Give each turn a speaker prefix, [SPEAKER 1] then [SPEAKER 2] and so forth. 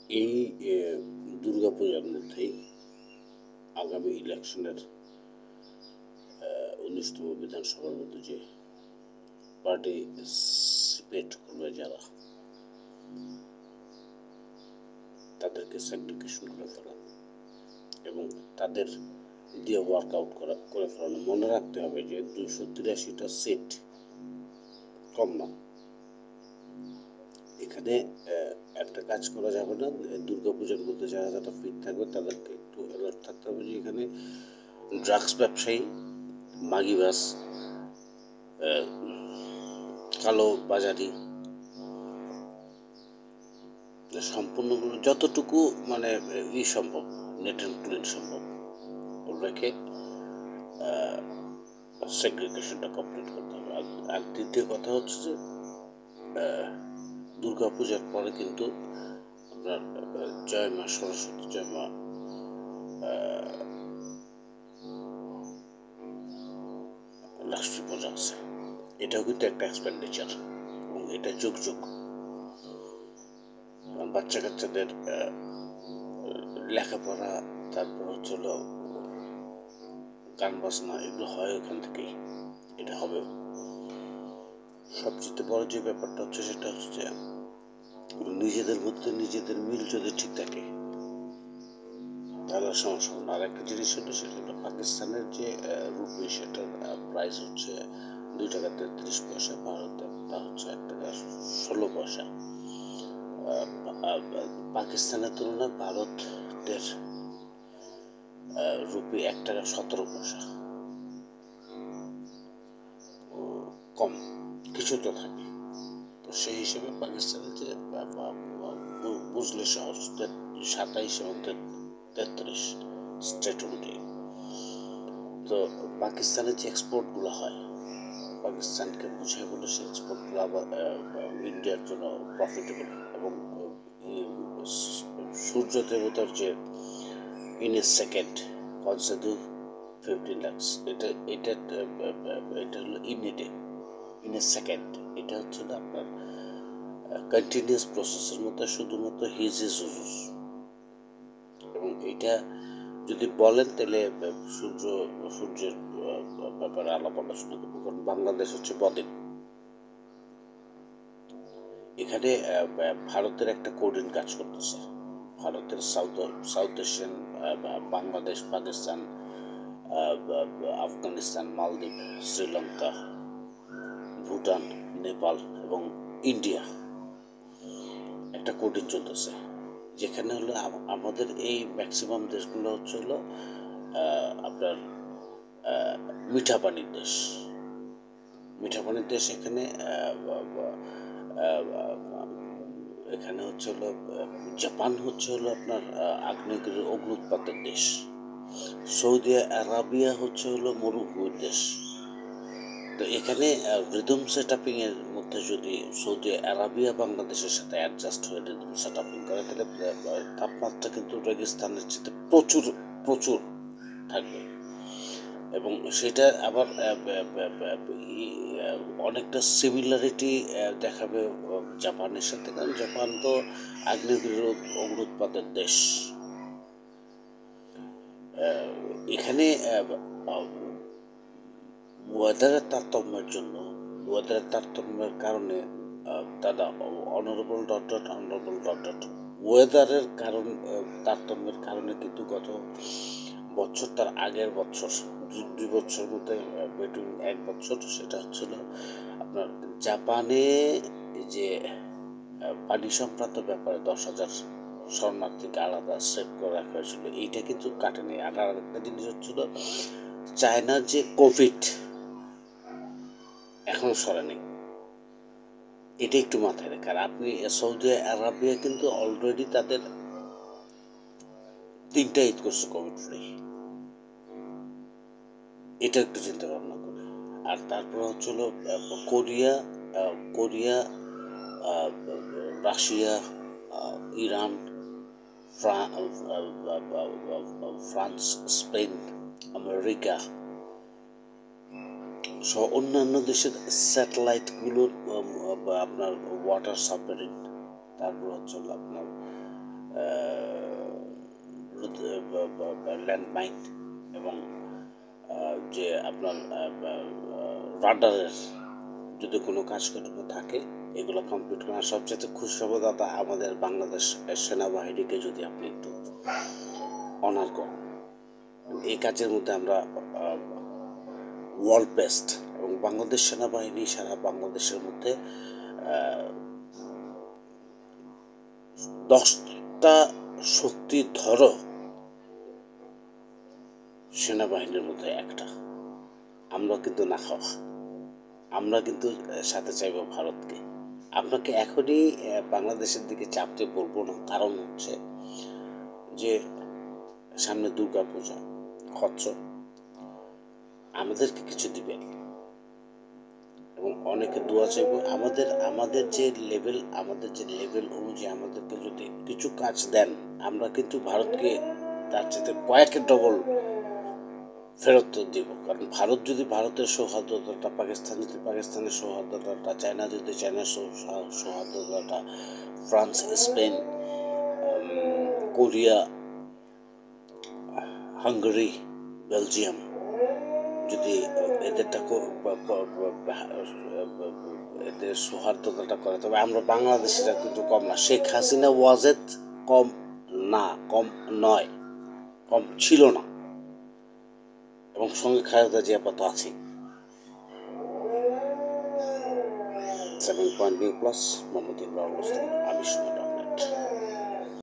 [SPEAKER 1] এই দুর্গাপূজার মধ্যেই আগামী ইলেকশনের 19তম বিধানসভার মধ্যে যে পার্টিসিপেট করবে যারা, তাদেরকে সেগ্রিগেশন করে ফেলা এবং তাদের দিয়ে ওয়ার্কআউট করে ফেলানো। মনে রাখতে হবে যে 283টা সিট কম না। এখানে একটা কাজ করা যাবে না, দুর্গাপূজার মধ্যে যারা যারা ফিট থাকবে তাদেরকে একটু অ্যালার্ট থাকতে হবে যে এখানে ড্রাগস ব্যবসায়ী, মাগিবাস, কালো বাজারি সম্পূর্ণগুলো যতটুকু মানে সম্ভব, নেট অ্যান্ড ক্লিন সম্ভব রেখে সেগ্রিগেশনটা কমপ্লিট করতে হবে। আর দ্বিতীয় কথা হচ্ছে যে দুর্গাপূজার পরে কিন্তু আপনার জয় মা সরস্বতী, জয় মা লক্ষ্মী পূজা আছে। এটাও কিন্তু একটা এক্সপেন্ডিচার এবং এটা যুগ যুগ বাচ্চা কাচ্চাদের লেখাপড়া, তারপর হচ্ছে গান বাজনা, এগুলো হয় ওখান থেকেই, এটা হবে। সবচেয়ে বড় যে ব্যাপারটা হচ্ছে সেটা হচ্ছে যে নিজেদের মধ্যে নিজেদের মিল যদি ঠিক থাকে তাহলে সমস্যা না। আর একটা জিনিস হলো সেটা হলো পাকিস্তানের যে রুপি, সেটার প্রাইস হচ্ছে 2 টাকা 33 পয়সা, ভারতের তা হচ্ছে 1 টাকা 16 পয়সা। পাকিস্তানের তুলনায় ভারতের রুপি 1 টাকা 17 পয়সা কম, কিছু তো থাকে। তো সেই হিসেবে পাকিস্তানের যে বুঝলে শহর 27 এবং 33 স্টেট অনুযায়ী, তো পাকিস্তানের যে এক্সপোর্টগুলো হয়, পাকিস্তানকে বুঝে বলে সেই এক্সপোর্টগুলো আবার ইন্ডিয়ার জন্য প্রফিটেবল। এবং সূর্য দেবতার যে ইন এ সেকেন্ড কনসেদু 15 lakhs, এটা হলো ইন এ সেকেন্ড। এটা হচ্ছে না আপনার কন্টিনিউয়াস প্রসেসের মধ্যে শুধুমাত্র হিজিস হুজুস। এবং এটা যদি বলেন তাহলে সূর্যের ব্যাপারে আলাপ আলোচনা করবো, কারণ বাংলাদেশ হচ্ছে বদ্বীপ। এখানে ভারতের একটা কোডিং কাজ করতেছে। ভারতের সাউথ এশিয়ান, বাংলাদেশ, পাকিস্তান, আফগানিস্তান, মালদ্বীপ, শ্রীলঙ্কা, ভুটান, নেপাল এবং ইন্ডিয়া একটা কোডিং চলতেছে, যেখানে হলো আমাদের এই ম্যাক্সিমাম দেশগুলো হচ্ছে হলো আপনার মিঠা পানির দেশ। এখানে হচ্ছে হলো জাপান হচ্ছে হলো আপনার আগ্নেয়গিরির অগ্নুৎপাতের দেশ। সৌদি আরাবিয়া হচ্ছে হলো মরুভূমির দেশ। তো এখানে রিদম সেটআপিং এর মধ্যে যদি সৌদি আরাবিয়া বাংলাদেশের সাথে অ্যাডজাস্ট হয়ে রিদম সেটআপিং করে, তাহলে তাপমাত্রা কিন্তু রেগিস্তানের চেয়ে প্রচুর প্রচুর থাকবে। এবং সেটা আবার অনেকটা সিমিলারিটি দেখাবে জাপানের সাথে, কারণ জাপান তো আগ্নেয়গিরির অগ্নুৎপাতের দেশ। এখানে ওয়েদারের তারতম্যের কারণে দাদা অনারেবল ওয়েদারের তারতম্যের কারণে কিন্তু গত বছর, তার আগের বছর, 2 বছর মধ্যে বিটুইন 1 বছর, সেটা হচ্ছিল আপনার জাপানে যে পানি সংক্রান্ত ব্যাপারে 10,000 শরণার্থীকে আলাদা সেভ করে রাখা হয়েছিল, এইটা কিন্তু কাটেনি। আর আরেকটা জিনিস হচ্ছিল চায়নার যে কোভিড এখন সরেনি, এটা একটু মাথায় রেখে। আর আপনি সৌদি আরাবিয়া কিন্তু অলরেডি তাদের 3টা ঈদ করছে কোভিড ফ্রি, এটা একটু চিন্তা ভাবনা করে। আর তারপর হচ্ছিল Korea, Russia, Iran, France, Spain, America সহ অন্যান্য দেশের স্যাটেলাইটগুলোর আপনার ওয়াটার সাবমেরিন, তারপর হচ্ছে আপনার ল্যান্ডমাইন এবং যে আপনার রাডারের যদি কোনো কাজকর্ম থাকে এগুলো কমপ্লিট করা। সবচেয়ে খুশি হব দাদা আমাদের বাংলাদেশ সেনাবাহিনীকে যদি আপনি একটু অনার করেন। এই কাজের মধ্যে আমরা ওয়ার্ল্ড বেস্ট, এবং বাংলাদেশ সেনাবাহিনী সারা বাংলাদেশের মধ্যে 10টা শক্তিধর সেনাবাহিনীর মধ্যে একটা। আমরা কিন্তু না খাওয়া, আমরা কিন্তু সাথে চাইব ভারতকে। আপনাকে এখনই বাংলাদেশের দিকে চাপতে বলবো না, কারণ হচ্ছে যে সামনে দুর্গা পূজা, খরচ আমাদেরকে কিছু দিবেন এবং অনেকে দোয়া চাইব। আমাদের যে লেভেল অনুযায়ী আমাদেরকে যদি কিছু কাজ দেন, আমরা কিন্তু ভারতকে তার সাথে কয়েকের ডবল ফেরত দিব। কারণ ভারত যদি ভারতের সৌহার্দ্যতাটা, পাকিস্তান যদি পাকিস্তানের সৌহার্দ্যতাটা, চায়না যদি চায়নার সৌহার্দ্যতাটা, France, Spain, Korea, Hungary, Belgium যদি এদের সৌহার্দ্যতাটা করে, তবে আমরা বাংলাদেশিরা কিন্তু কম না। শেখ হাসিনা ওয়াজেদ কম না, কম নয়, কম ছিল না, এবং সঙ্গে খালেদা জিয়া তো আছেই। 7 point new plus Mohammad Imran, আমি সুমিত।